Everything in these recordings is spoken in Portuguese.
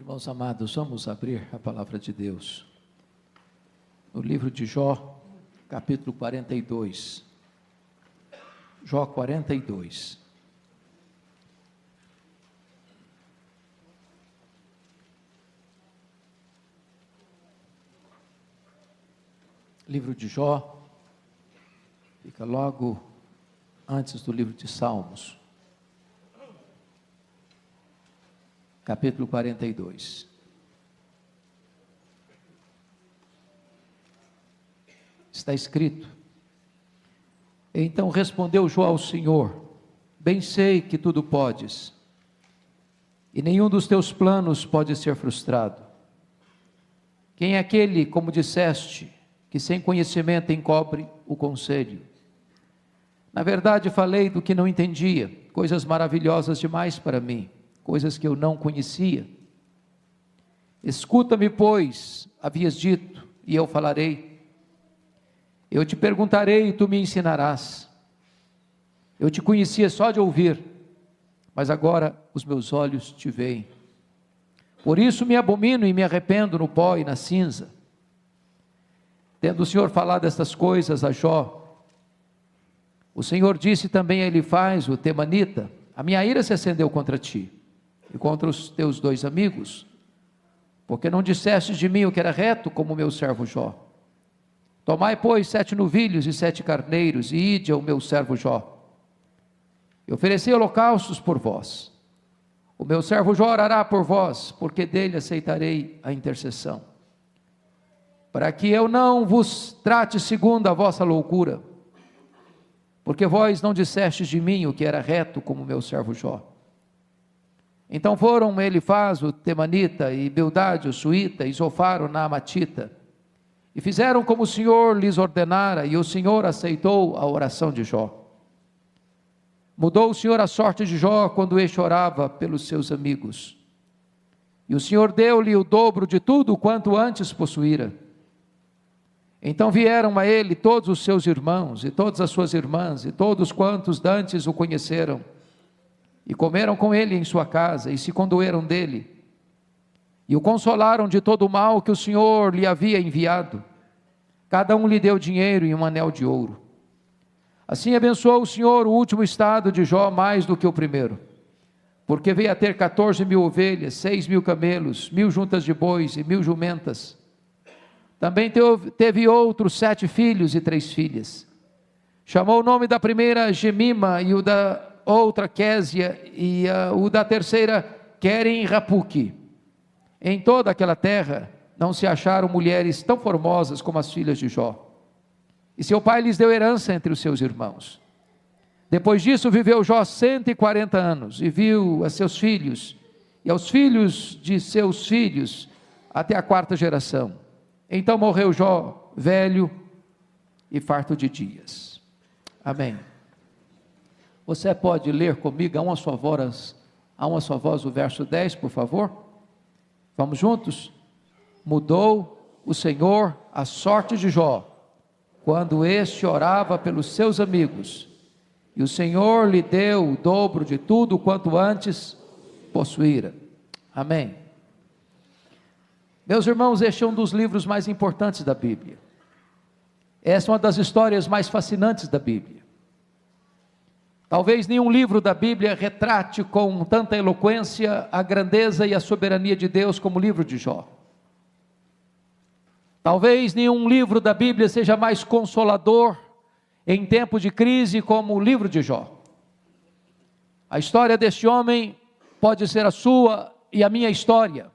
Irmãos amados, vamos abrir a palavra de Deus no livro de Jó, capítulo 42. Jó 42. Livro de Jó fica logo antes do livro de Salmos. Capítulo 42. Está escrito: Então respondeu Jó ao Senhor: Bem sei que tudo podes, e nenhum dos teus planos pode ser frustrado. Quem é aquele, como disseste, que sem conhecimento encobre o conselho? Na verdade falei do que não entendia, coisas maravilhosas demais para mim, coisas que eu não conhecia. Escuta-me, pois, havias dito, e eu falarei. Eu te perguntarei e tu me ensinarás. Eu te conhecia só de ouvir, mas agora os meus olhos te veem. Por isso me abomino e me arrependo no pó e na cinza. Tendo o Senhor falado estas coisas a Jó, o Senhor disse também a Elifaz, o temanita: A minha ira se acendeu contra ti e contra os teus dois amigos, porque não disseste de mim o que era reto, como meu servo Jó. Tomai, pois, 7 novilhos e 7 carneiros, e ide ao meu servo Jó, e oferecei holocaustos por vós. O meu servo Jó orará por vós, porque dele aceitarei a intercessão, para que eu não vos trate segundo a vossa loucura, porque vós não dissestes de mim o que era reto, como meu servo Jó. Então foram Elifaz, o temanita, e Bildade, o suíta, e Zofar, o naamatita, e fizeram como o Senhor lhes ordenara, e o Senhor aceitou a oração de Jó. Mudou o Senhor a sorte de Jó quando este orava pelos seus amigos, e o Senhor deu-lhe o dobro de tudo quanto antes possuíra. Então vieram a ele todos os seus irmãos, e todas as suas irmãs, e todos quantos dantes o conheceram, e comeram com ele em sua casa, e se condoeram dele, e o consolaram de todo o mal que o Senhor lhe havia enviado. Cada um lhe deu dinheiro e um anel de ouro. Assim abençoou o Senhor o último estado de Jó mais do que o primeiro, porque veio a ter 14.000 ovelhas, 6.000 camelos, 1.000 juntas de bois e 1.000 jumentas. Também teve outros 7 filhos e 3 filhas. Chamou o nome da primeira Gemima, e o da outra Késia, e o da terceira Queren-Rapuque. Em toda aquela terra não se acharam mulheres tão formosas como as filhas de Jó. E seu pai lhes deu herança entre os seus irmãos. Depois disso viveu Jó 140 anos, e viu a seus filhos, e aos filhos de seus filhos, até a 4ª geração. Então morreu Jó, velho e farto de dias. Amém. Você pode ler comigo a uma só voz o verso 10, por favor? Vamos juntos? Mudou o Senhor a sorte de Jó, quando este orava pelos seus amigos, e o Senhor lhe deu o dobro de tudo quanto antes possuíra. Amém. Meus irmãos, este é um dos livros mais importantes da Bíblia. Essa é uma das histórias mais fascinantes da Bíblia. Talvez nenhum livro da Bíblia retrate com tanta eloquência a grandeza e a soberania de Deus como o livro de Jó. Talvez nenhum livro da Bíblia seja mais consolador em tempo de crise como o livro de Jó. A história deste homem pode ser a sua e a minha história.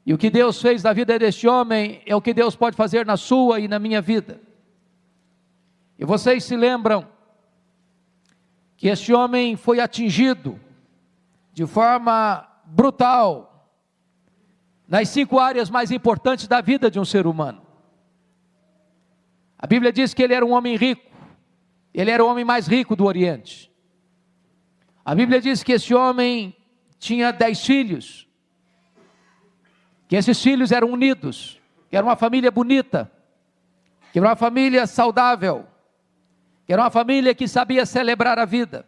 E o que Deus fez na vida deste homem é o que Deus pode fazer na sua e na minha vida. E vocês se lembram que este homem foi atingido de forma brutal nas 5 áreas mais importantes da vida de um ser humano. A Bíblia diz que ele era um homem rico, ele era o homem mais rico do Oriente. A Bíblia diz que esse homem tinha 10 filhos, que esses filhos eram unidos, que era uma família bonita, que era uma família saudável, que era uma família que sabia celebrar a vida.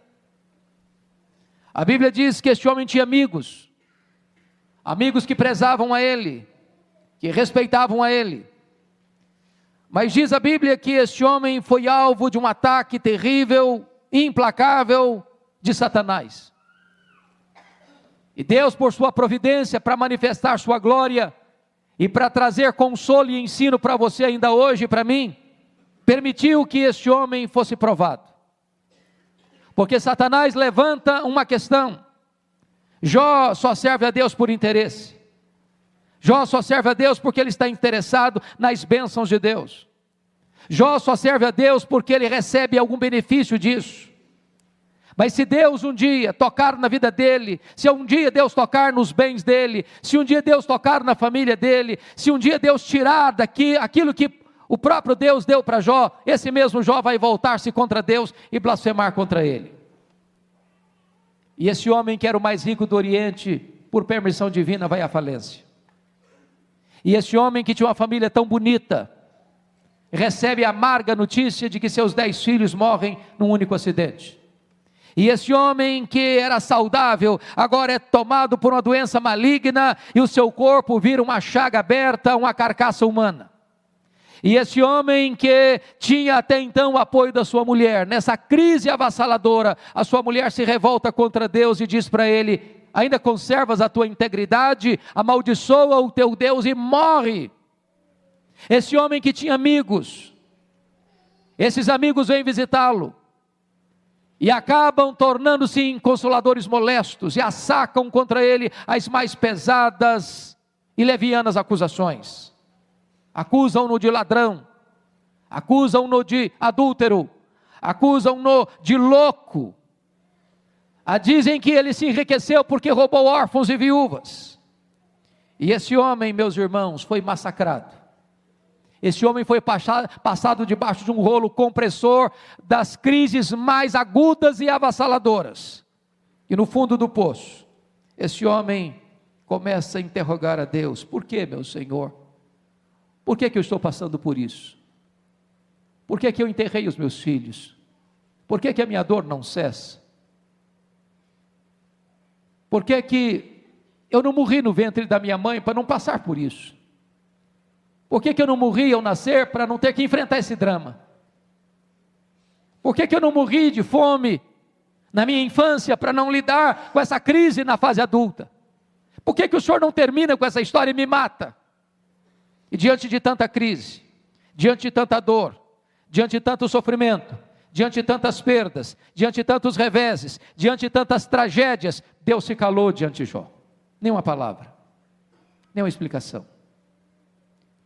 A Bíblia diz que este homem tinha amigos, amigos que prezavam a ele, que respeitavam a ele. Mas diz a Bíblia que este homem foi alvo de um ataque terrível, implacável de Satanás. E Deus, por sua providência, para manifestar sua glória e para trazer consolo e ensino para você ainda hoje e para mim, permitiu que este homem fosse provado. Porque Satanás levanta uma questão: Jó só serve a Deus por interesse. Jó só serve a Deus porque ele está interessado nas bênçãos de Deus. Jó só serve a Deus porque ele recebe algum benefício disso. Mas se Deus um dia tocar na vida dele, se um dia Deus tocar nos bens dele, se um dia Deus tocar na família dele, se um dia Deus tirar daqui aquilo que o próprio Deus deu para Jó, esse mesmo Jó vai voltar-se contra Deus e blasfemar contra ele. E esse homem que era o mais rico do Oriente, por permissão divina, vai à falência. E esse homem que tinha uma família tão bonita, recebe a amarga notícia de que seus 10 filhos morrem num único acidente. E esse homem que era saudável, agora é tomado por uma doença maligna, e o seu corpo vira uma chaga aberta, uma carcaça humana. E esse homem que tinha até então o apoio da sua mulher, nessa crise avassaladora, a sua mulher se revolta contra Deus e diz para ele: ainda conservas a tua integridade? Amaldiçoa o teu Deus e morre. Esse homem que tinha amigos, esses amigos vêm visitá-lo, e acabam tornando-se em consoladores molestos, e assacam contra ele as mais pesadas e levianas acusações. Acusam-no de ladrão, acusam-no de adúltero, acusam-no de louco, dizem que ele se enriqueceu porque roubou órfãos e viúvas. E esse homem, meus irmãos, foi massacrado. Esse homem foi passado debaixo de um rolo compressor das crises mais agudas e avassaladoras. E no fundo do poço, esse homem começa a interrogar a Deus: por que, meu Senhor? Por que eu estou passando por isso? Por que eu enterrei os meus filhos? Por que a minha dor não cessa? Por que eu não morri no ventre da minha mãe para não passar por isso? Por que eu não morri ao nascer para não ter que enfrentar esse drama? Por que eu não morri de fome na minha infância para não lidar com essa crise na fase adulta? Por que o Senhor não termina com essa história e me mata? E diante de tanta crise, diante de tanta dor, diante de tanto sofrimento, diante de tantas perdas, diante de tantos reveses, diante de tantas tragédias, Deus se calou diante de Jó. Nenhuma palavra, nenhuma explicação,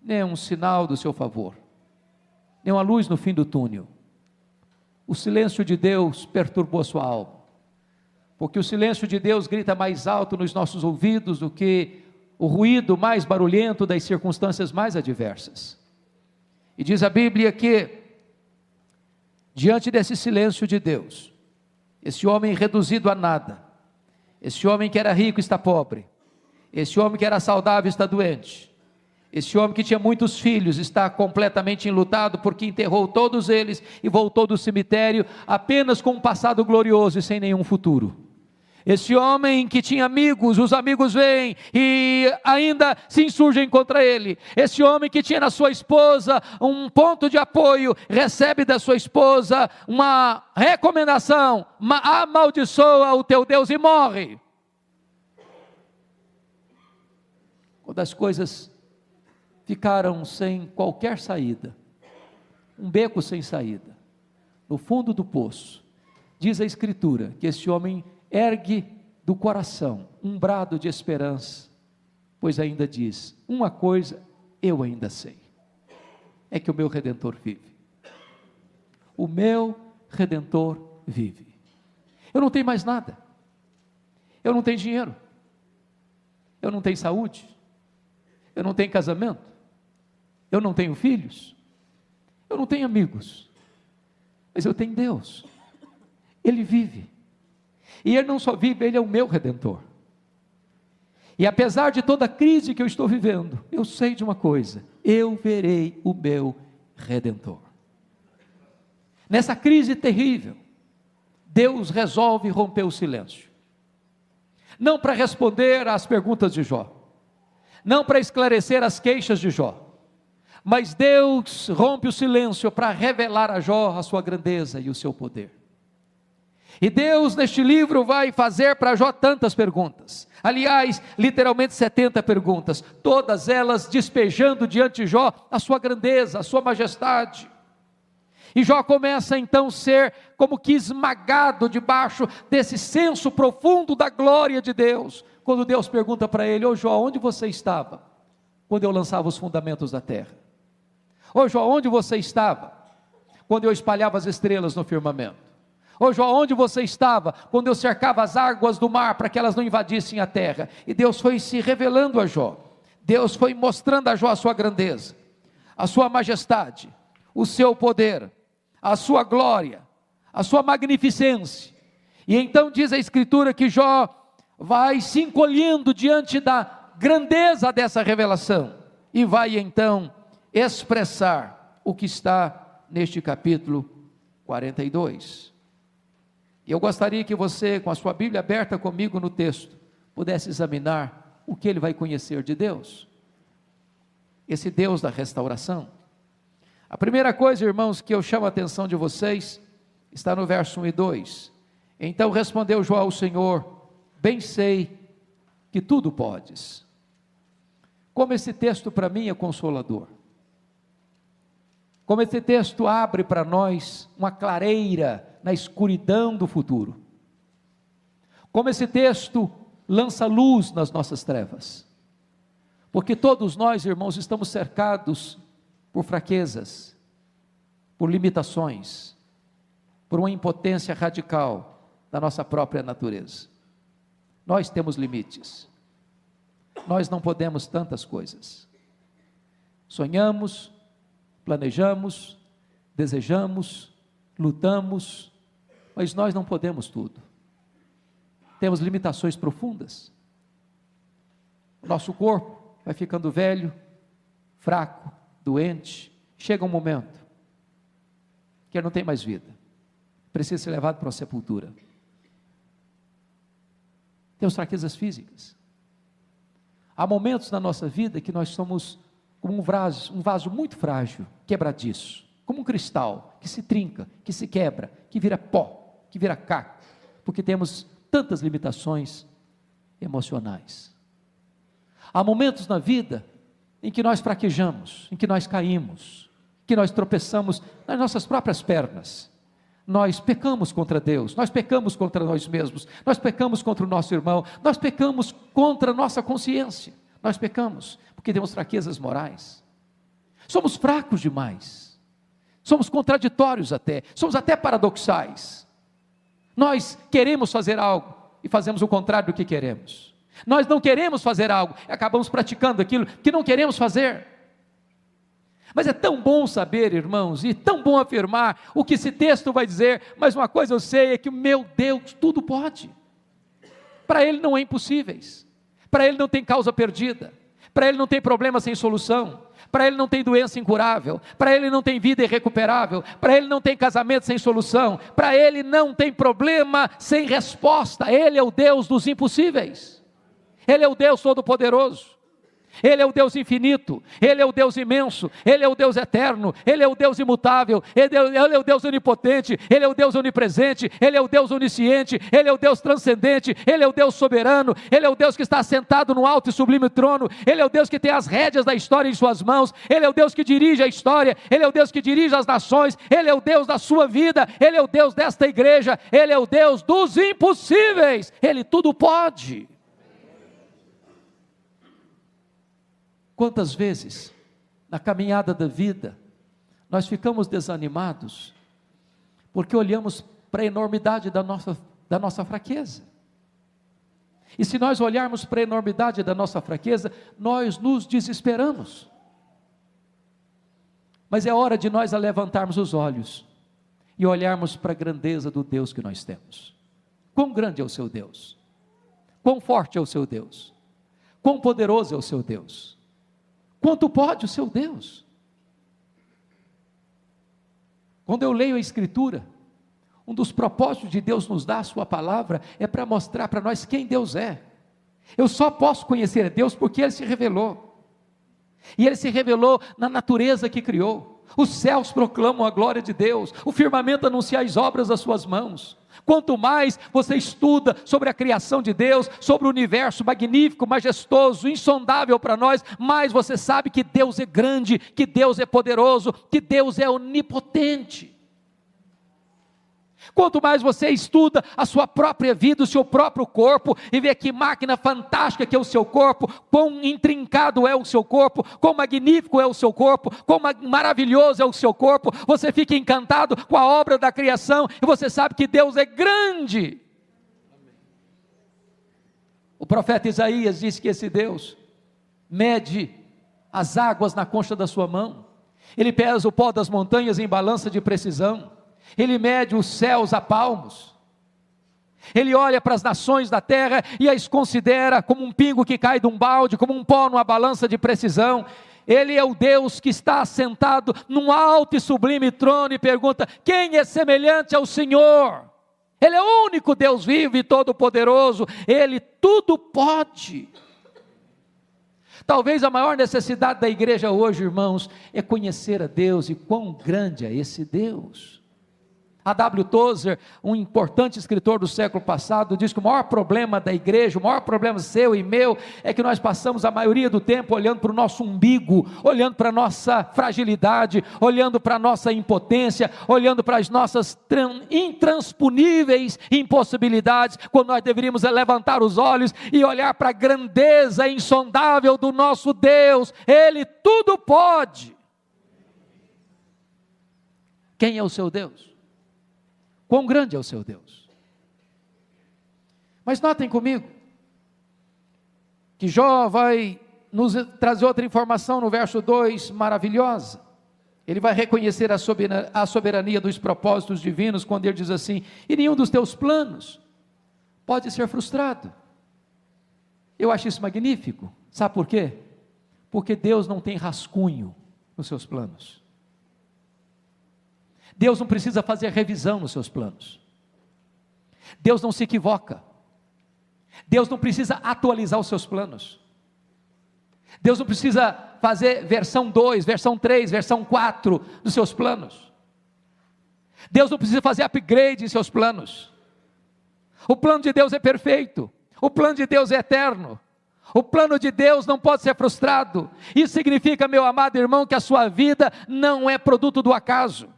nenhum sinal do seu favor, nenhuma luz no fim do túnel. O silêncio de Deus perturbou sua alma, porque o silêncio de Deus grita mais alto nos nossos ouvidos do que o ruído mais barulhento das circunstâncias mais adversas. E diz a Bíblia que, diante desse silêncio de Deus, esse homem reduzido a nada, esse homem que era rico está pobre, esse homem que era saudável está doente, esse homem que tinha muitos filhos está completamente enlutado porque enterrou todos eles e voltou do cemitério apenas com um passado glorioso e sem nenhum futuro. Esse homem que tinha amigos, os amigos vêm e ainda se insurgem contra ele. Esse homem que tinha na sua esposa um ponto de apoio, recebe da sua esposa uma recomendação: amaldiçoa o teu Deus e morre. Quando as coisas ficaram sem qualquer saída, um beco sem saída, no fundo do poço, diz a Escritura que esse homem ergue do coração um brado de esperança, pois ainda diz: uma coisa eu ainda sei, é que o meu Redentor vive. O meu Redentor vive. Eu não tenho mais nada, eu não tenho dinheiro, eu não tenho saúde, eu não tenho casamento, eu não tenho filhos, eu não tenho amigos, mas eu tenho Deus. Ele vive. E Ele não só vive, Ele é o meu Redentor. E apesar de toda a crise que eu estou vivendo, eu sei de uma coisa: eu verei o meu Redentor. Nessa crise terrível, Deus resolve romper o silêncio. não para responder às perguntas de Jó, não para esclarecer as queixas de Jó, mas Deus rompe o silêncio para revelar a Jó a sua grandeza e o seu poder. E Deus neste livro vai fazer para Jó tantas perguntas, aliás, literalmente 70 perguntas, todas elas despejando diante de Jó a sua grandeza, a sua majestade. E Jó começa então a ser como que esmagado debaixo desse senso profundo da glória de Deus, quando Deus pergunta para ele: ô Jó, onde você estava quando eu lançava os fundamentos da terra? Ô Jó, onde você estava quando eu espalhava as estrelas no firmamento? Ô Jó, onde você estava quando eu cercava as águas do mar para que elas não invadissem a terra? E Deus foi se revelando a Jó, Deus foi mostrando a Jó a sua grandeza, a sua majestade, o seu poder, a sua glória, a sua magnificência. E então diz a Escritura que Jó vai se encolhendo diante da grandeza dessa revelação, e vai então expressar o que está neste capítulo 42. Eu gostaria que você, com a sua Bíblia aberta comigo no texto, pudesse examinar o que ele vai conhecer de Deus, esse Deus da restauração. A primeira coisa, irmãos, que eu chamo a atenção de vocês, está no verso 1 e 2. Então respondeu Jó ao Senhor: bem sei que tudo podes. Como esse texto para mim é consolador. Como esse texto abre para nós uma clareira na escuridão do futuro. Como esse texto lança luz nas nossas trevas. Porque todos nós, irmãos, estamos cercados por fraquezas, por limitações, por uma impotência radical da nossa própria natureza. Nós temos limites, nós não podemos tantas coisas. Sonhamos, planejamos, desejamos, lutamos, mas nós não podemos tudo. Temos limitações profundas. O nosso corpo vai ficando velho, fraco, doente. Chega um momento que ele não tem mais vida, precisa ser levado para a sepultura. Temos fraquezas físicas. Há momentos na nossa vida que nós somos como um vaso muito frágil, quebradiço, como um cristal que se trinca, que se quebra, que vira pó, que vira caco, porque temos tantas limitações emocionais. Há momentos na vida em que nós fraquejamos, em que nós caímos, que nós tropeçamos nas nossas próprias pernas. Nós pecamos contra Deus, nós pecamos contra nós mesmos, nós pecamos contra o nosso irmão, nós pecamos contra a nossa consciência, nós pecamos porque temos fraquezas morais, somos fracos demais, somos contraditórios até, somos até paradoxais. Nós queremos fazer algo e fazemos o contrário do que queremos. Nós não queremos fazer algo e acabamos praticando aquilo que não queremos fazer. Mas é tão bom saber, irmãos, e tão bom afirmar o que esse texto vai dizer, mas uma coisa eu sei, é que o meu Deus tudo pode. Para Ele não é impossíveis, para Ele não tem causa perdida, para Ele não tem problema sem solução, para Ele não tem doença incurável, para Ele não tem vida irrecuperável, para Ele não tem casamento sem solução, para Ele não tem problema sem resposta. Ele é o Deus dos impossíveis, Ele é o Deus Todo-Poderoso, Ele é o Deus infinito, Ele é o Deus imenso, Ele é o Deus eterno, Ele é o Deus imutável, Ele é o Deus onipotente, Ele é o Deus onipresente, Ele é o Deus onisciente, Ele é o Deus transcendente, Ele é o Deus soberano, Ele é o Deus que está sentado no alto e sublime trono, Ele é o Deus que tem as rédeas da história em suas mãos, Ele é o Deus que dirige a história, Ele é o Deus que dirige as nações, Ele é o Deus da sua vida, Ele é o Deus desta igreja, Ele é o Deus dos impossíveis, Ele tudo pode. Quantas vezes, na caminhada da vida, nós ficamos desanimados, porque olhamos para a enormidade da nossa fraqueza. E se nós olharmos para a enormidade da nossa fraqueza, nós nos desesperamos. Mas é hora de nós levantarmos os olhos, e olharmos para a grandeza do Deus que nós temos. Quão grande é o seu Deus, quão forte é o seu Deus, quão poderoso é o seu Deus. Quanto pode o seu Deus? Quando eu leio a Escritura, Um dos propósitos de Deus nos dar a sua palavra é para mostrar para nós quem Deus é. Eu só posso conhecer a Deus porque Ele se revelou. E Ele se revelou na natureza que criou. Os céus proclamam a glória de Deus, o firmamento anuncia as obras das suas mãos. Quanto mais você estuda sobre a criação de Deus, sobre o universo magnífico, majestoso, insondável para nós, mais você sabe que Deus é grande, que Deus é poderoso, que Deus é onipotente. Quanto mais você estuda a sua própria vida, o seu próprio corpo, e vê que máquina fantástica que é o seu corpo, quão intrincado é o seu corpo, quão magnífico é o seu corpo, quão maravilhoso é o seu corpo, você fica encantado com a obra da criação, e você sabe que Deus é grande. O profeta Isaías disse que esse Deus mede as águas na concha da sua mão, Ele pesa o pó das montanhas em balança de precisão, Ele mede os céus a palmos, Ele olha para as nações da terra e as considera como um pingo que cai de um balde, como um pó numa balança de precisão. Ele é o Deus que está assentado num alto e sublime trono e pergunta: quem é semelhante ao Senhor? Ele é o único Deus vivo e todo-poderoso, Ele tudo pode. Talvez a maior necessidade da igreja hoje, irmãos, é conhecer a Deus e quão grande é esse Deus. A W. Tozer, um importante escritor do século passado, diz que o maior problema da igreja, o maior problema seu e meu, é que nós passamos a maioria do tempo olhando para o nosso umbigo, olhando para a nossa fragilidade, olhando para a nossa impotência, olhando para as nossas intransponíveis impossibilidades, quando nós deveríamos levantar os olhos e olhar para a grandeza insondável do nosso Deus. Ele tudo pode. Quem é o seu Deus? Quão grande é o seu Deus? Mas notem comigo, que Jó vai nos trazer outra informação no verso 2, maravilhosa. Ele vai reconhecer a soberania dos propósitos divinos, quando ele diz assim: e nenhum dos teus planos pode ser frustrado. Eu acho isso magnífico, sabe por quê? Porque Deus não tem rascunho nos seus planos. Deus não precisa fazer revisão nos seus planos. Deus não se equivoca. Deus não precisa atualizar os seus planos. Deus não precisa fazer versão 2, versão 3, versão 4 dos seus planos. Deus não precisa fazer upgrade em seus planos. O plano de Deus é perfeito. O plano de Deus é eterno. O plano de Deus não pode ser frustrado. Isso significa, meu amado irmão, que a sua vida não é produto do acaso.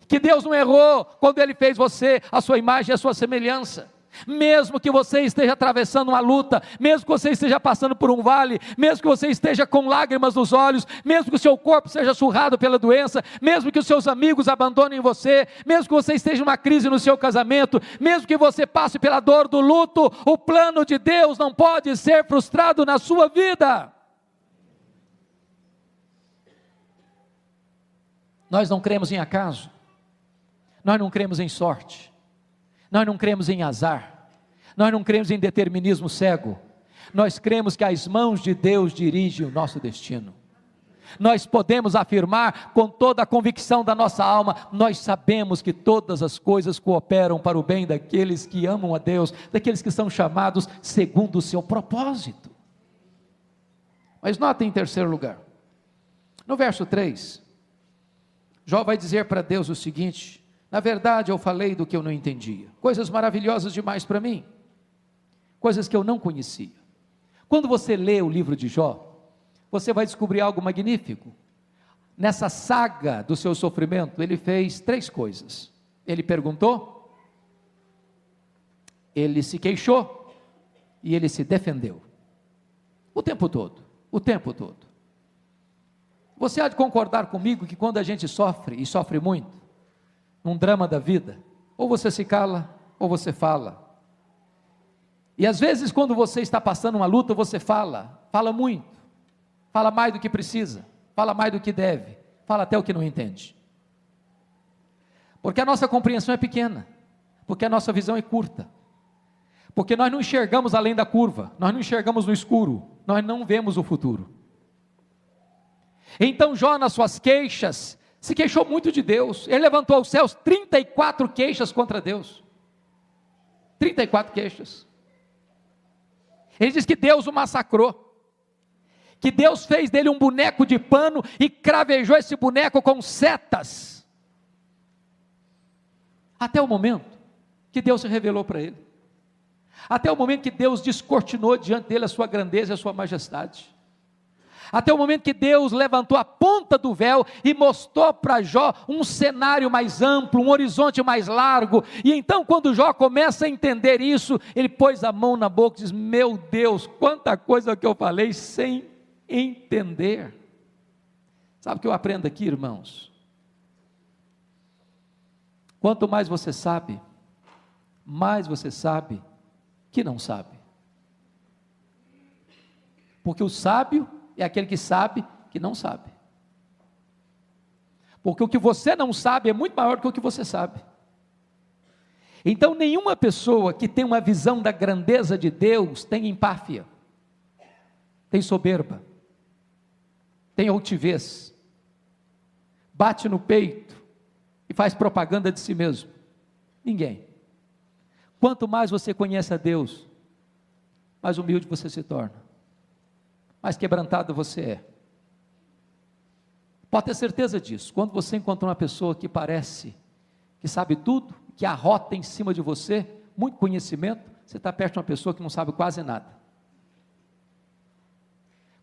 Que Deus não errou quando Ele fez você, a sua imagem e a sua semelhança. Mesmo que você esteja atravessando uma luta, mesmo que você esteja passando por um vale, mesmo que você esteja com lágrimas nos olhos, mesmo que o seu corpo seja surrado pela doença, mesmo que os seus amigos abandonem você, mesmo que você esteja numa crise no seu casamento, mesmo que você passe pela dor do luto, o plano de Deus não pode ser frustrado na sua vida. Nós não cremos em acaso. Nós não cremos em sorte, nós não cremos em azar, nós não cremos em determinismo cego, nós cremos que as mãos de Deus dirigem o nosso destino. Nós podemos afirmar com toda a convicção da nossa alma, nós sabemos que todas as coisas cooperam para o bem daqueles que amam a Deus, daqueles que são chamados segundo o seu propósito. Mas notem em terceiro lugar, no verso 3, Jó vai dizer para Deus o seguinte: na verdade eu falei do que eu não entendia, coisas maravilhosas demais para mim, coisas que eu não conhecia. Quando você lê o livro de Jó, você vai descobrir algo magnífico. Nessa saga do seu sofrimento, ele fez 3 coisas. Ele perguntou, ele se queixou e ele se defendeu. O tempo todo, o tempo todo. Você há de concordar comigo que quando a gente sofre, e sofre muito, num drama da vida, ou você se cala, ou você fala. E às vezes quando você está passando uma luta, você fala muito, fala mais do que precisa, fala mais do que deve, fala até o que não entende. Porque a nossa compreensão é pequena, porque a nossa visão é curta, porque nós não enxergamos além da curva, nós não enxergamos no escuro, nós não vemos o futuro. Então Jó, nas suas queixas, se queixou muito de Deus. Ele levantou aos céus 34 queixas contra Deus. 34 queixas. Ele diz que Deus o massacrou, que Deus fez dele um boneco de pano e cravejou esse boneco com setas, até o momento que Deus se revelou para ele, até o momento que Deus descortinou diante dele a sua grandeza e a sua majestade, até o momento que Deus levantou a ponta do véu e mostrou para Jó um cenário mais amplo, um horizonte mais largo. E então, quando Jó começa a entender isso, ele pôs a mão na boca e diz: meu Deus, quanta coisa que eu falei sem entender. Sabe o que eu aprendo aqui, irmãos? Quanto mais você sabe que não sabe. Porque o sábio é aquele que sabe que não sabe. Porque o que você não sabe é muito maior do que o que você sabe. Então, nenhuma pessoa que tem uma visão da grandeza de Deus tem empáfia, tem soberba, tem altivez, bate no peito e faz propaganda de si mesmo. Ninguém. Quanto mais você conhece a Deus, mais humilde você se torna, mais quebrantado você é. Pode ter certeza disso. Quando você encontra uma pessoa que parece que sabe tudo, que arrota em cima de você, muito conhecimento, você está perto de uma pessoa que não sabe quase nada.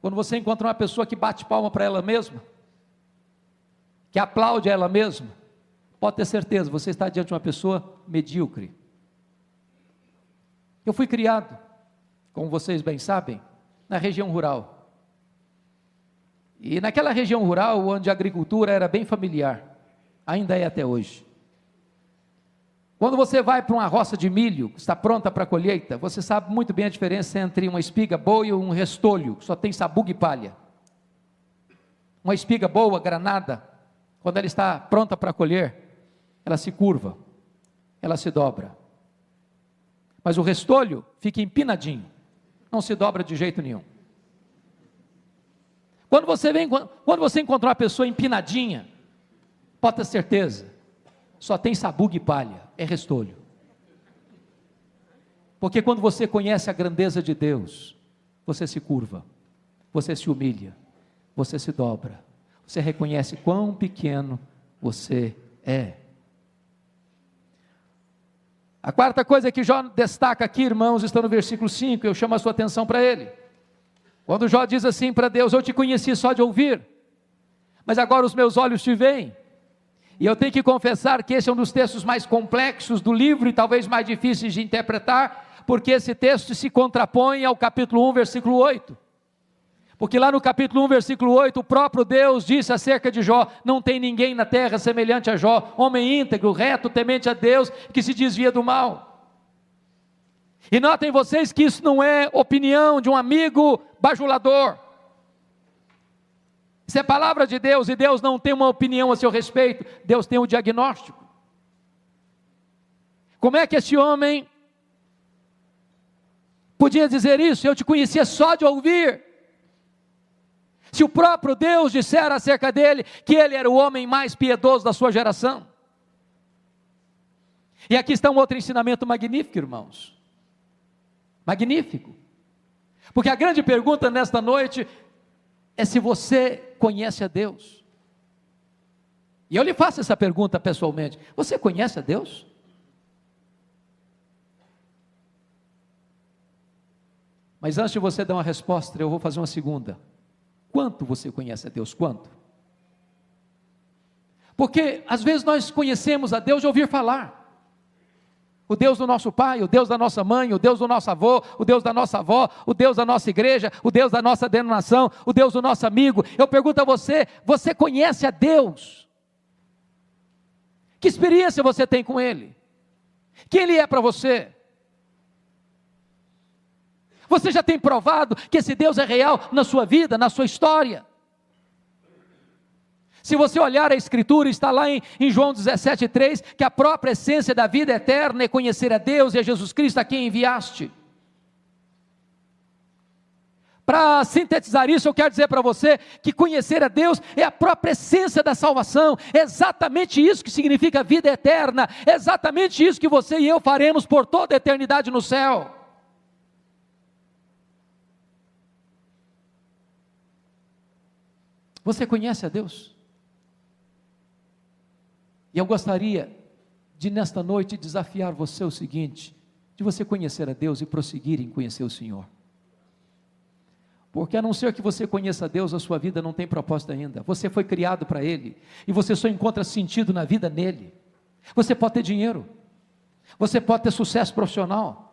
Quando você encontra uma pessoa que bate palma para ela mesma, que aplaude a ela mesma, pode ter certeza, você está diante de uma pessoa medíocre. Eu fui criado, como vocês bem sabem, na região rural. E naquela região rural, onde a agricultura era bem familiar, ainda é até hoje. Quando você vai para uma roça de milho, que está pronta para a colheita, você sabe muito bem a diferença entre uma espiga boa e um restolho, que só tem sabugo e palha. Uma espiga boa, granada, quando ela está pronta para colher, ela se curva, ela se dobra. Mas o restolho fica empinadinho, não se dobra de jeito nenhum. Quando você encontrar uma pessoa empinadinha, pode ter certeza, só tem sabugo e palha, é restolho. Porque quando você conhece a grandeza de Deus, você se curva, você se humilha, você se dobra, você reconhece quão pequeno você é. A quarta coisa que Jó destaca aqui, irmãos, está no versículo 5, eu chamo a sua atenção para ele. Quando Jó diz assim para Deus: eu te conheci só de ouvir, mas agora os meus olhos te veem. E eu tenho que confessar que esse é um dos textos mais complexos do livro e talvez mais difíceis de interpretar, porque esse texto se contrapõe ao capítulo 1, versículo 8. Porque lá no capítulo 1, versículo 8, o próprio Deus disse acerca de Jó: não tem ninguém na terra semelhante a Jó, homem íntegro, reto, temente a Deus, que se desvia do mal. E notem vocês que isso não é opinião de um amigo bajulador. Isso é palavra de Deus, e Deus não tem uma opinião a seu respeito, Deus tem um diagnóstico. Como é que esse homem podia dizer isso? Eu te conhecia só de ouvir. Se o próprio Deus dissera acerca dele que ele era o homem mais piedoso da sua geração. E aqui está um outro ensinamento magnífico, irmãos. Magnífico. Porque a grande pergunta nesta noite é se você conhece a Deus. E eu lhe faço essa pergunta pessoalmente: você conhece a Deus? Mas antes de você dar uma resposta, eu vou fazer uma segunda. Quanto você conhece a Deus? Quanto? Porque às vezes nós conhecemos a Deus de ouvir falar. O Deus do nosso pai, o Deus da nossa mãe, o Deus do nosso avô, o Deus da nossa avó, o Deus da nossa igreja, o Deus da nossa denominação, o Deus do nosso amigo. Eu pergunto a você: você conhece a Deus? Que experiência você tem com Ele? Quem Ele é para você? Você já tem provado que esse Deus é real na sua vida, na sua história? Se você olhar a Escritura, está lá em João 17,3, que a própria essência da vida eterna é conhecer a Deus e a Jesus Cristo a quem enviaste. Para sintetizar isso, eu quero dizer para você que conhecer a Deus é a própria essência da salvação, é exatamente isso que significa vida eterna, é exatamente isso que você e eu faremos por toda a eternidade no céu. Você conhece a Deus? E eu gostaria de nesta noite desafiar você o seguinte, de você conhecer a Deus e prosseguir em conhecer o Senhor. Porque a não ser que você conheça a Deus, a sua vida não tem propósito ainda. Você foi criado para Ele, e você só encontra sentido na vida nele. Você pode ter dinheiro, você pode ter sucesso profissional,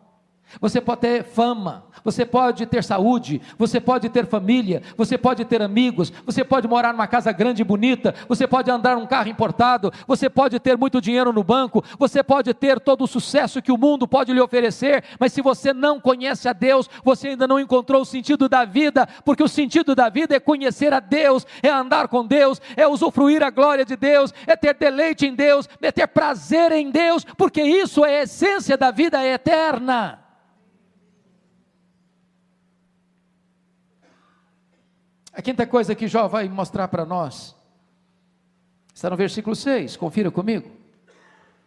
você pode ter fama, você pode ter saúde, você pode ter família, você pode ter amigos, você pode morar numa casa grande e bonita, você pode andar num carro importado, você pode ter muito dinheiro no banco, você pode ter todo o sucesso que o mundo pode lhe oferecer, mas se você não conhece a Deus, você ainda não encontrou o sentido da vida, porque o sentido da vida é conhecer a Deus, é andar com Deus, é usufruir a glória de Deus, é ter deleite em Deus, é ter prazer em Deus, porque isso é a essência da vida eterna. A quinta coisa que Jó vai mostrar para nós, está no versículo 6, confira comigo.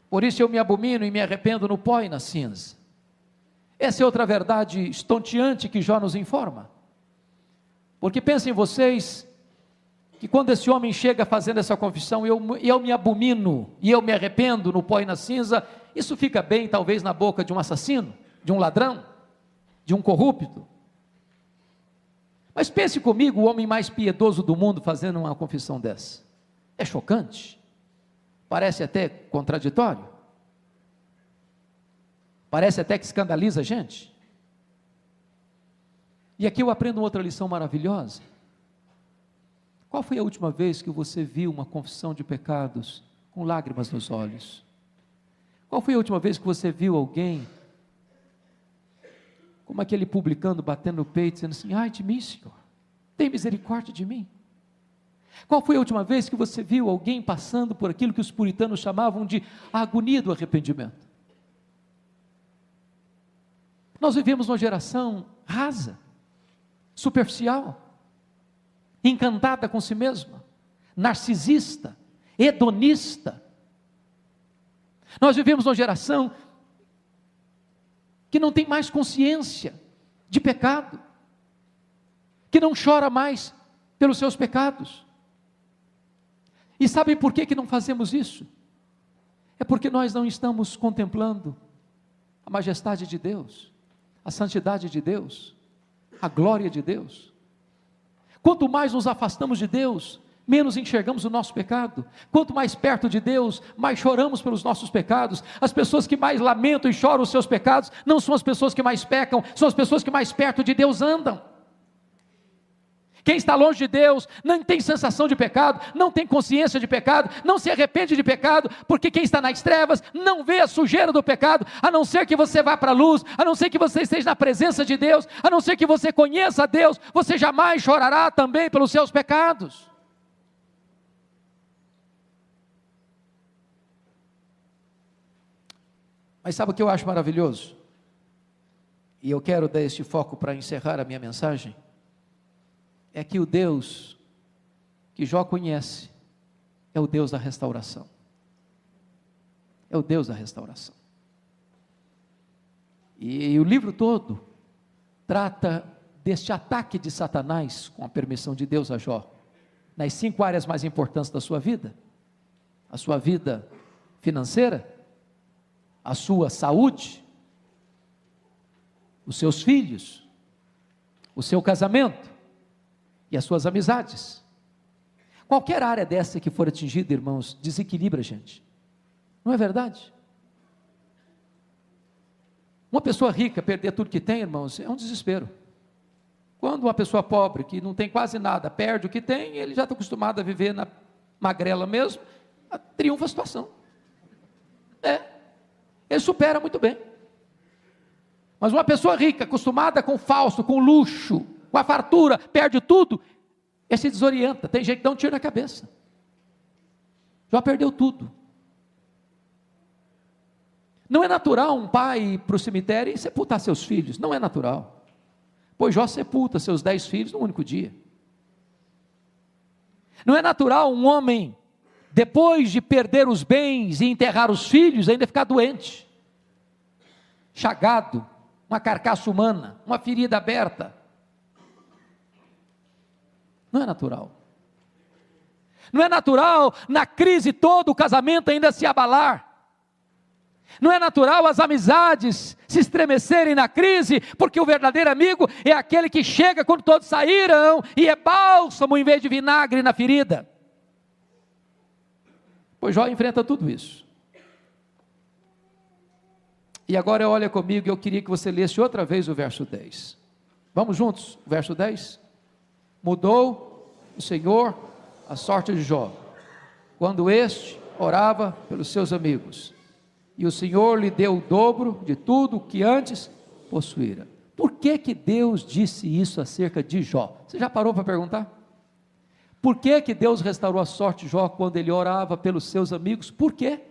Por isso eu me abomino e me arrependo no pó e na cinza. Essa é outra verdade estonteante que Jó nos informa. Porque pensem vocês, que quando esse homem chega fazendo essa confissão, eu me abomino e eu me arrependo no pó e na cinza, isso fica bem talvez na boca de um assassino, de um ladrão, de um corrupto. Mas pense comigo, o homem mais piedoso do mundo fazendo uma confissão dessa. É chocante, parece até contraditório, parece até que escandaliza a gente. E aqui eu aprendo outra lição maravilhosa. Qual foi a última vez que você viu uma confissão de pecados com lágrimas nos olhos? Qual foi a última vez que você viu alguém como aquele publicano batendo no peito, dizendo assim, ai de mim, Senhor, tem misericórdia de mim? Qual foi a última vez que você viu alguém passando por aquilo que os puritanos chamavam de a agonia do arrependimento? Nós vivemos uma geração rasa, superficial, encantada com si mesma, narcisista, hedonista. Nós vivemos uma geração que não tem mais consciência de pecado, que não chora mais pelos seus pecados. E sabem por que não fazemos isso? É porque nós não estamos contemplando a majestade de Deus, a santidade de Deus, a glória de Deus. Quanto mais nos afastamos de Deus, menos enxergamos o nosso pecado. Quanto mais perto de Deus, mais choramos pelos nossos pecados. As pessoas que mais lamentam e choram os seus pecados, não são as pessoas que mais pecam, são as pessoas que mais perto de Deus andam. Quem está longe de Deus, não tem sensação de pecado, não tem consciência de pecado, não se arrepende de pecado, porque quem está nas trevas, não vê a sujeira do pecado, a não ser que você vá para a luz, a não ser que você esteja na presença de Deus, a não ser que você conheça a Deus, você jamais chorará também pelos seus pecados. Mas sabe o que eu acho maravilhoso? E eu quero dar este foco para encerrar a minha mensagem. É que o Deus que Jó conhece é o Deus da restauração. É o Deus da restauração. E o livro todo trata deste ataque de Satanás, com a permissão de Deus a Jó, nas 5 áreas mais importantes da sua vida: a sua vida financeira, a sua saúde, os seus filhos, o seu casamento e as suas amizades. Qualquer área dessa que for atingida, irmãos, desequilibra a gente, não é verdade? Uma pessoa rica perder tudo que tem, irmãos, é um desespero. Quando uma pessoa pobre, que não tem quase nada, perde o que tem, ele já está acostumado a viver na magrela mesmo, triunfa a situação. Ele supera muito bem. Mas uma pessoa rica, acostumada com o falso, com o luxo, com a fartura, perde tudo, ele se desorienta, tem gente que dá um tiro na cabeça. Já perdeu tudo. Não é natural um pai ir para o cemitério e sepultar seus filhos, não é natural. pois Jó sepulta seus 10 filhos num único dia. Não é natural um homem, depois de perder os bens e enterrar os filhos, ainda ficar doente, chagado, uma carcaça humana, uma ferida aberta. Não é natural. Não é natural, na crise toda, o casamento ainda se abalar. Não é natural as amizades se estremecerem na crise, porque o verdadeiro amigo é aquele que chega quando todos saíram, e é bálsamo em vez de vinagre na ferida. Pois Jó enfrenta tudo isso. E agora olha comigo, eu queria que você lesse outra vez o verso 10. Vamos juntos, o verso 10. Mudou o Senhor a sorte de Jó, quando este orava pelos seus amigos, e o Senhor lhe deu o dobro de tudo o que antes possuíra. Por que que Deus disse isso acerca de Jó? Você já parou para perguntar? Por que que Deus restaurou a sorte de Jó quando ele orava pelos seus amigos? Por quê?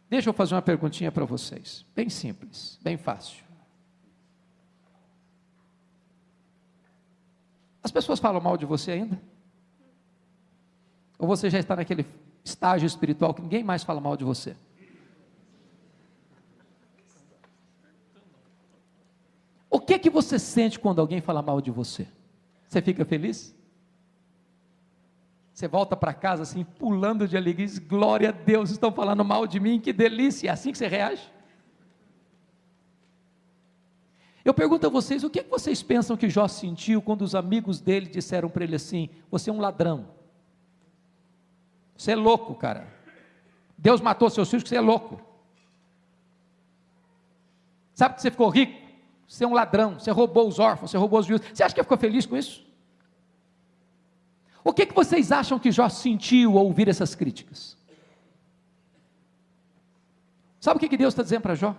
Deixa eu fazer uma perguntinha para vocês, bem simples, bem fácil. As pessoas falam mal de você ainda? Ou você já está naquele estágio espiritual que ninguém mais fala mal de você? O que que você sente quando alguém fala mal de você? Você fica feliz? Você volta para casa assim, pulando de alegria, diz, glória a Deus, estão falando mal de mim, que delícia, é assim que você reage? Eu pergunto a vocês, o que que vocês pensam que Jó sentiu quando os amigos dele disseram para ele assim, você é um ladrão, você é louco, cara, Deus matou seus filhos porque você é louco, sabe que você ficou rico? Você é um ladrão, você roubou os órfãos, você roubou os viúvos, você acha que ficou feliz com isso? O que que vocês acham que Jó sentiu ao ouvir essas críticas? Sabe o que que Deus está dizendo para Jó?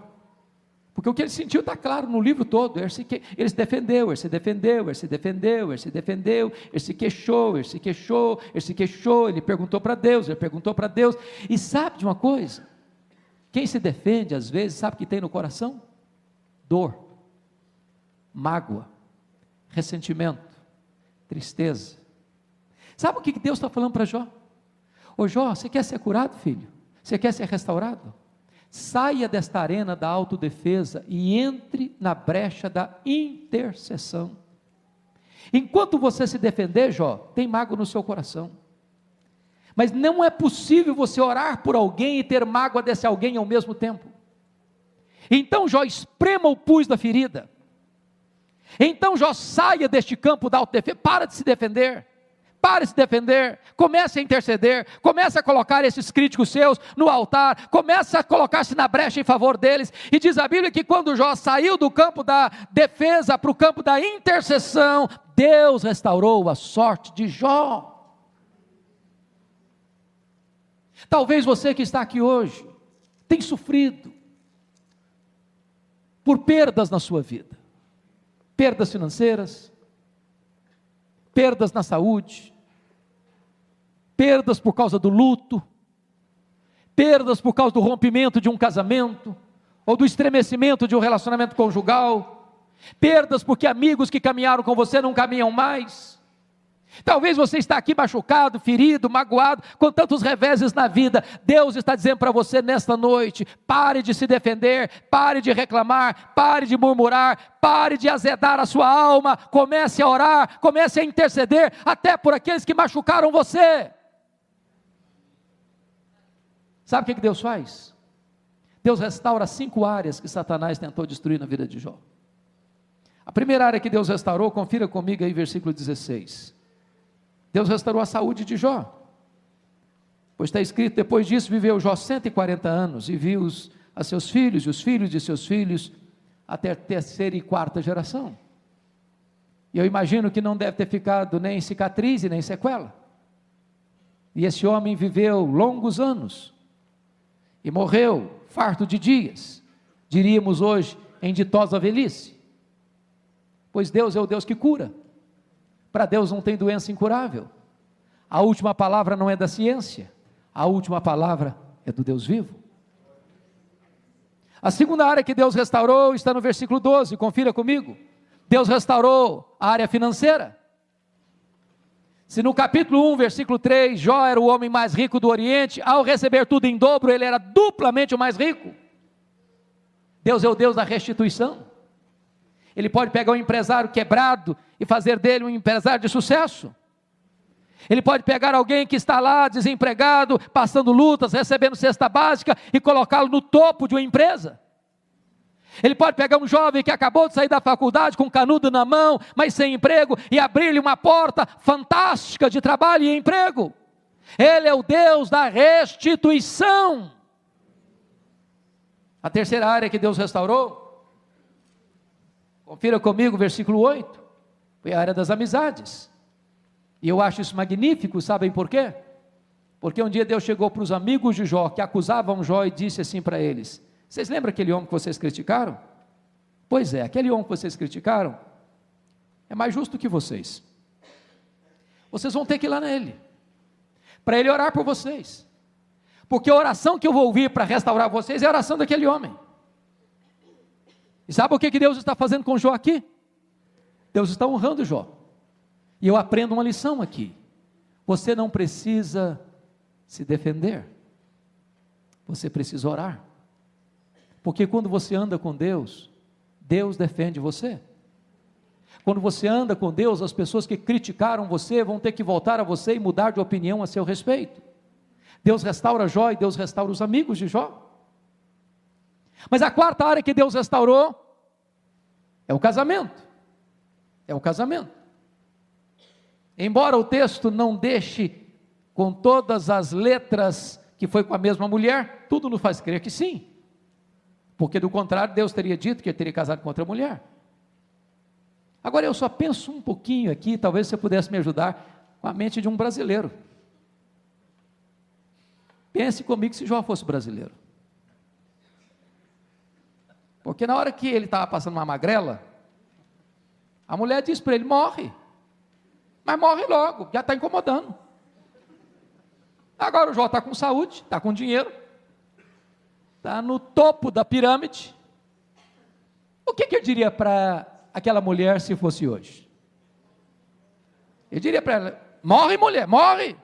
Porque o que ele sentiu está claro no livro todo, ele se defendeu, ele se defendeu, ele se defendeu, ele se defendeu, ele se queixou, ele se queixou, ele se queixou, ele perguntou para Deus, ele perguntou para Deus, e sabe de uma coisa? Quem se defende às vezes, sabe o que tem no coração? Dor, mágoa, ressentimento, tristeza. Sabe o que Deus está falando para Jó? Ô Jó, você quer ser curado, filho? Você quer ser restaurado? Saia desta arena da autodefesa e entre na brecha da intercessão. Enquanto você se defender, Jó, tem mágoa no seu coração. Mas não é possível você orar por alguém e ter mágoa desse alguém ao mesmo tempo. Então Jó, esprema o pus da ferida. Então Jó, saia deste campo da autodefesa, para de se defender. Pare de se defender, comece a interceder, comece a colocar esses críticos seus no altar, comece a colocar-se na brecha em favor deles, e diz a Bíblia que quando Jó saiu do campo da defesa para o campo da intercessão, Deus restaurou a sorte de Jó. Talvez você que está aqui hoje, tenha sofrido por perdas na sua vida, perdas financeiras, perdas na saúde, perdas por causa do luto, perdas por causa do rompimento de um casamento, ou do estremecimento de um relacionamento conjugal, perdas porque amigos que caminharam com você não caminham mais. Talvez você está aqui machucado, ferido, magoado, com tantos reveses na vida. Deus está dizendo para você nesta noite, pare de se defender, pare de reclamar, pare de murmurar, pare de azedar a sua alma, comece a orar, comece a interceder, até por aqueles que machucaram você. Sabe o que Deus faz? Deus restaura 5 áreas que Satanás tentou destruir na vida de Jó. A primeira área que Deus restaurou, confira comigo aí, versículo 16. Deus restaurou a saúde de Jó, pois está escrito, depois disso viveu Jó 140 anos, e viu a seus filhos, e os filhos de seus filhos, até a 3ª e 4ª geração, e eu imagino que não deve ter ficado nem cicatriz e nem sequela, e esse homem viveu longos anos, e morreu farto de dias, diríamos hoje, em ditosa velhice, pois Deus é o Deus que cura. Para Deus não tem doença incurável. A última palavra não é da ciência, a última palavra é do Deus vivo. A segunda área que Deus restaurou está no versículo 12, confira comigo. Deus restaurou a área financeira. Se no capítulo 1, versículo 3, Jó era o homem mais rico do Oriente, ao receber tudo em dobro, ele era duplamente o mais rico. Deus é o Deus da restituição. Ele pode pegar um empresário quebrado e fazer dele um empresário de sucesso. Ele pode pegar alguém que está lá desempregado, passando lutas, recebendo cesta básica e colocá-lo no topo de uma empresa. Ele pode pegar um jovem que acabou de sair da faculdade com canudo na mão, mas sem emprego, e abrir-lhe uma porta fantástica de trabalho e emprego. Ele é o Deus da restituição. A terceira área que Deus restaurou, confira comigo o versículo 8, foi a área das amizades. E eu acho isso magnífico, sabem por quê? Porque um dia Deus chegou para os amigos de Jó, que acusavam Jó, e disse assim para eles: vocês lembram aquele homem que vocês criticaram? Pois é, aquele homem que vocês criticaram é mais justo que vocês. Vocês vão ter que ir lá nele, para ele orar por vocês, porque a oração que eu vou ouvir para restaurar vocês é a oração daquele homem. E sabe o que Deus está fazendo com Jó aqui? Deus está honrando Jó. E eu aprendo uma lição aqui: você não precisa se defender, você precisa orar. Porque quando você anda com Deus, Deus defende você. Quando você anda com Deus, as pessoas que criticaram você vão ter que voltar a você e mudar de opinião a seu respeito. Deus restaura Jó e Deus restaura os amigos de Jó. Mas a quarta área que Deus restaurou é o casamento. É o casamento. Embora o texto não deixe com todas as letras que foi com a mesma mulher, tudo nos faz crer que sim. Porque do contrário, Deus teria dito que ele teria casado com outra mulher. Agora eu só penso um pouquinho aqui, talvez você pudesse me ajudar com a mente de um brasileiro. Pense comigo se Jó fosse brasileiro. Porque na hora que ele estava passando uma magrela, a mulher disse para ele: morre. Mas morre logo, já está incomodando. Agora o Jó está com saúde, está com dinheiro, está no topo da pirâmide. O que eu diria para aquela mulher se fosse hoje? Eu diria para ela: morre, mulher, morre.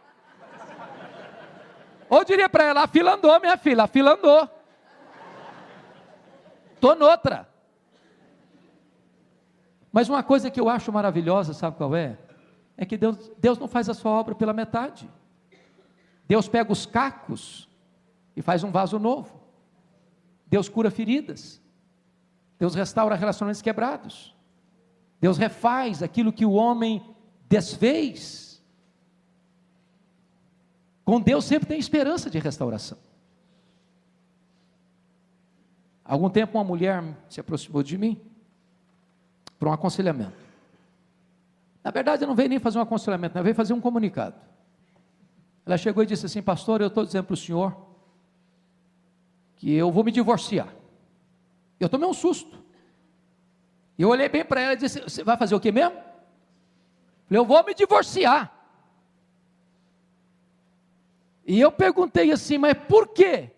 Ou diria para ela: a fila andou, minha filha, a fila andou. Estou noutra. Mas uma coisa que eu acho maravilhosa, sabe qual é? É que Deus não faz a sua obra pela metade. Deus pega os cacos e faz um vaso novo. Deus cura feridas. Deus restaura relacionamentos quebrados. Deus refaz aquilo que o homem desfez. Com Deus sempre tem esperança de restauração. Há algum tempo uma mulher se aproximou de mim para um aconselhamento. Na verdade, eu não veio nem fazer um aconselhamento, eu veio fazer um comunicado. Ela chegou e disse assim: pastor, eu estou dizendo para o senhor que eu vou me divorciar. Eu tomei um susto. E eu olhei bem para ela e disse: você vai fazer o que mesmo? Falei: eu vou me divorciar. E eu perguntei assim: mas por quê?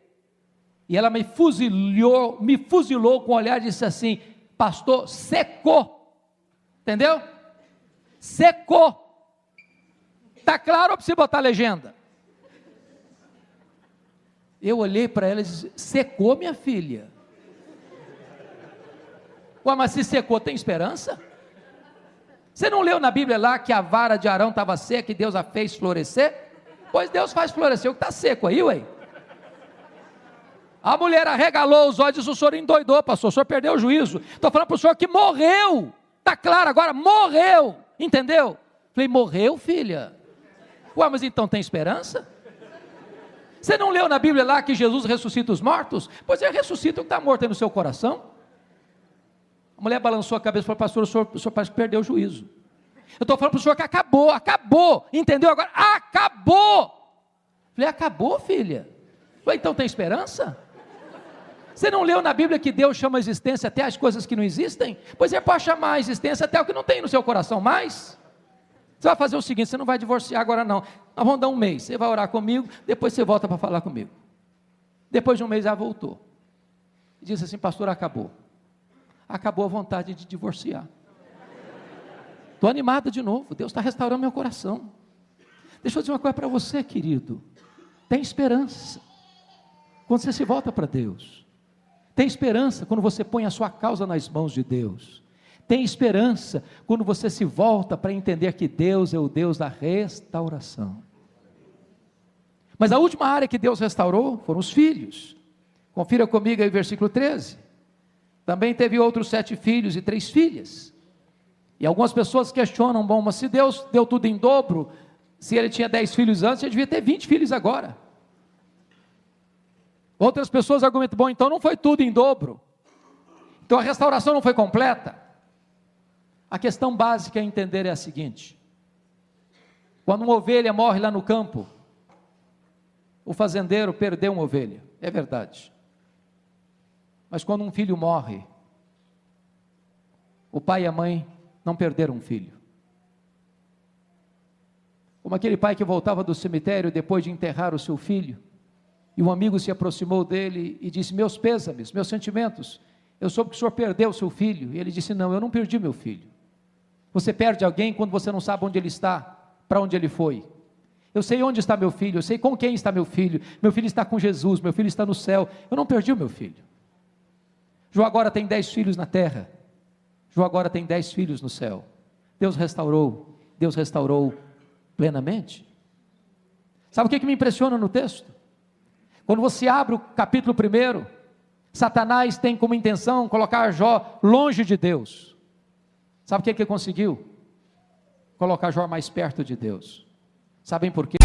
E ela me fuzilou com o olhar e disse assim: pastor, secou. Entendeu? Secou. Está claro ou precisa botar a legenda? Eu olhei para ela e disse: secou, minha filha? Ué, mas se secou, tem esperança? Você não leu na Bíblia lá que a vara de Arão estava seca e Deus a fez florescer? Pois Deus faz florescer o que está seco aí, ué. A mulher arregalou os olhos e disse: o senhor endoidou, pastor, o senhor perdeu o juízo. Estou falando para o senhor que morreu. Está claro agora? Morreu. Entendeu? Falei: morreu, filha? Ué, mas então tem esperança? Você não leu na Bíblia lá que Jesus ressuscita os mortos? Pois ele ressuscita o que está morto aí no seu coração. A mulher balançou a cabeça e falou: pastor, o senhor parece que perdeu o juízo. Eu estou falando para o senhor que acabou, entendeu agora? Acabou. Falei: acabou, filha? Falei: então tem esperança? Você não leu na Bíblia que Deus chama a existência até as coisas que não existem? Pois ele pode chamar a existência até o que não tem no seu coração mais. Você vai fazer o seguinte: você não vai divorciar agora não, nós vamos dar um mês, você vai orar comigo, depois você volta para falar comigo. Depois de um mês ela voltou, e disse assim: pastor, acabou a vontade de divorciar. Estou animada de novo, Deus está restaurando meu coração. Deixa eu dizer uma coisa para você, querido. Tem esperança quando você se volta para Deus. Tem esperança quando você põe a sua causa nas mãos de Deus. Tem esperança quando você se volta para entender que Deus é o Deus da restauração. Mas a última área que Deus restaurou foram os filhos. Confira comigo aí o versículo 13. Também teve outros 7 filhos e 3 filhas. E algumas pessoas questionam, bom, mas se Deus deu tudo em dobro, se ele tinha 10 filhos antes, ele devia ter 20 filhos agora. Outras pessoas argumentam, bom, então não foi tudo em dobro. Então a restauração não foi completa. A questão básica a entender é a seguinte: quando uma ovelha morre lá no campo, o fazendeiro perdeu uma ovelha, é verdade. Mas quando um filho morre, o pai e a mãe não perderam um filho. Como aquele pai que voltava do cemitério depois de enterrar o seu filho, e um amigo se aproximou dele e disse, meus pêsames, meus sentimentos, eu soube que o senhor perdeu o seu filho. E ele disse, não, eu não perdi meu filho. Você perde alguém quando você não sabe onde ele está, para onde ele foi. Eu sei onde está meu filho, eu sei com quem está meu filho está com Jesus, meu filho está no céu, eu não perdi o meu filho. João agora tem 10 filhos na terra, João agora tem 10 filhos no céu. Deus restaurou plenamente. Sabe o que me impressiona no texto? Quando você abre o capítulo 1, Satanás tem como intenção colocar Jó longe de Deus. Sabe o que ele conseguiu? Colocar Jó mais perto de Deus. Sabem por quê?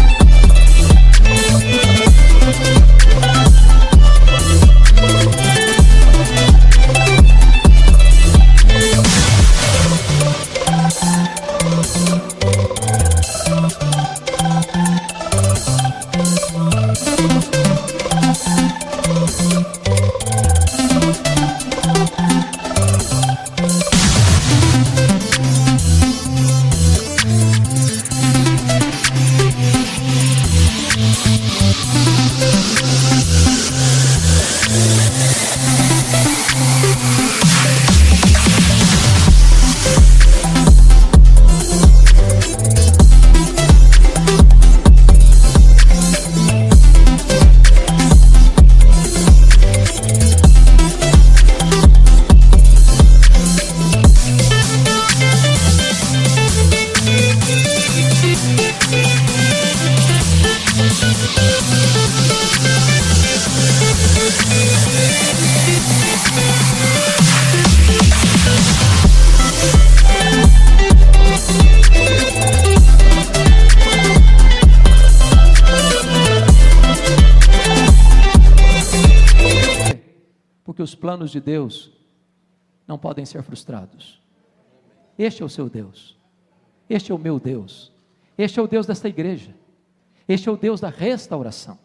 Porque os planos de Deus não podem ser frustrados. Este é o seu Deus, este é o meu Deus, este é o Deus desta igreja, este é o Deus da restauração,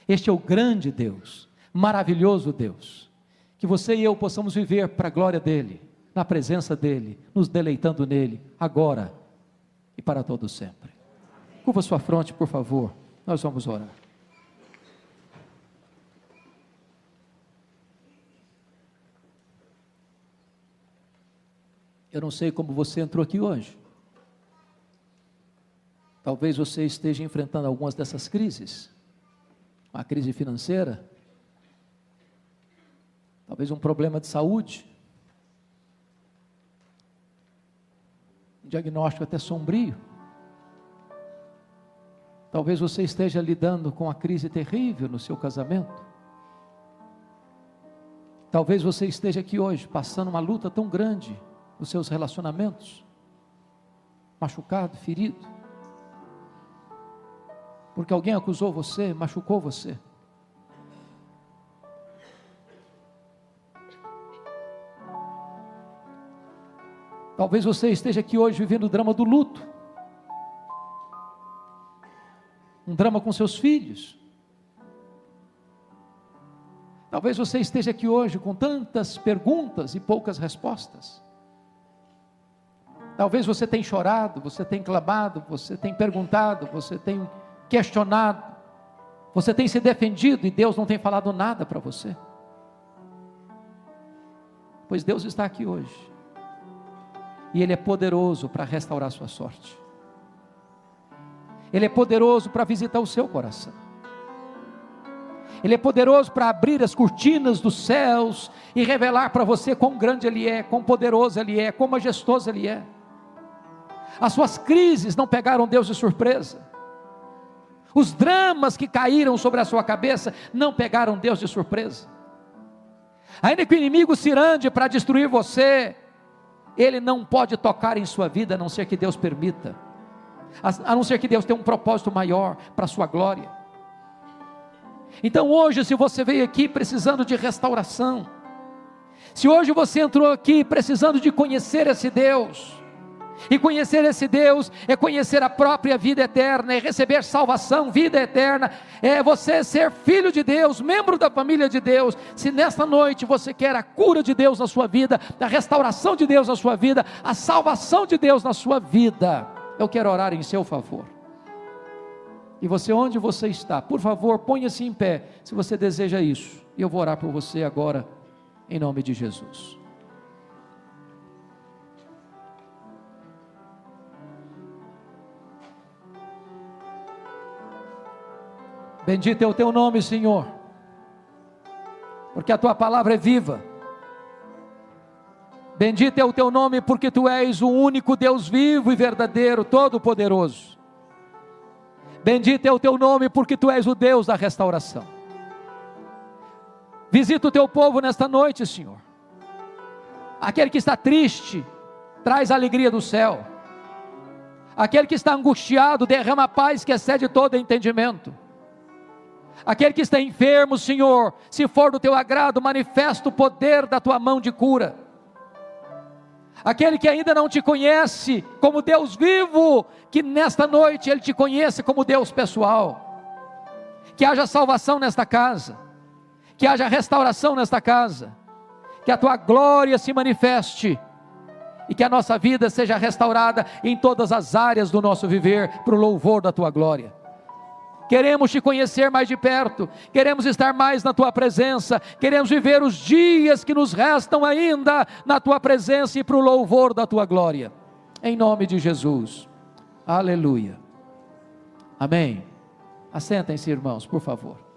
este é o grande Deus, maravilhoso Deus, que você e eu possamos viver para a glória dEle, na presença dEle, nos deleitando nele, agora e para todo sempre. Curva sua fronte, por favor, nós vamos orar. Eu não sei como você entrou aqui hoje. Talvez você esteja enfrentando algumas dessas crises. Uma crise financeira. Talvez um problema de saúde. Um diagnóstico até sombrio. Talvez você esteja lidando com uma crise terrível no seu casamento. Talvez você esteja aqui hoje passando uma luta tão grande nos seus relacionamentos, machucado, ferido, porque alguém acusou você, machucou você. Talvez você esteja aqui hoje vivendo o drama do luto, um drama com seus filhos. Talvez você esteja aqui hoje com tantas perguntas e poucas respostas. Talvez você tenha chorado, você tenha clamado, você tenha perguntado, você tenha questionado, você tenha se defendido e Deus não tem falado nada para você. Pois Deus está aqui hoje. e Ele é poderoso para restaurar a sua sorte. Ele é poderoso para visitar o seu coração. Ele é poderoso para abrir as cortinas dos céus e revelar para você quão grande Ele é, quão poderoso Ele é, quão majestoso Ele é. As suas crises não pegaram Deus de surpresa. Os dramas que caíram sobre a sua cabeça não pegaram Deus de surpresa. Ainda que o inimigo se ande para destruir você, ele não pode tocar em sua vida, a não ser que Deus permita, a não ser que Deus tenha um propósito maior para a sua glória. Então hoje, se você veio aqui precisando de restauração, se hoje você entrou aqui precisando de conhecer esse Deus, e conhecer esse Deus é conhecer a própria vida eterna, é receber salvação, vida eterna, é você ser filho de Deus, membro da família de Deus. Se nesta noite você quer a cura de Deus na sua vida, a restauração de Deus na sua vida, a salvação de Deus na sua vida, eu quero orar em seu favor. E você, onde você está, por favor, ponha-se em pé, se você deseja isso, e eu vou orar por você agora, em nome de Jesus. Bendito é o teu nome, Senhor, porque a tua palavra é viva. Bendito é o teu nome, porque tu és o único Deus vivo e verdadeiro, todo-poderoso. Bendito é o teu nome, porque tu és o Deus da restauração. Visita o teu povo nesta noite, Senhor. Aquele que está triste, traz a alegria do céu. Aquele que está angustiado, derrama a paz que excede todo entendimento. Aquele que está enfermo, Senhor, se for do teu agrado, manifesta o poder da tua mão de cura. Aquele que ainda não te conhece como Deus vivo, que nesta noite Ele te conheça como Deus pessoal. Que haja salvação nesta casa, que haja restauração nesta casa, que a tua glória se manifeste, e que a nossa vida seja restaurada em todas as áreas do nosso viver, para o louvor da tua glória. Queremos te conhecer mais de perto, queremos estar mais na tua presença, queremos viver os dias que nos restam ainda na tua presença e para o louvor da tua glória, em nome de Jesus, aleluia, amém. Assentem-se, irmãos, por favor.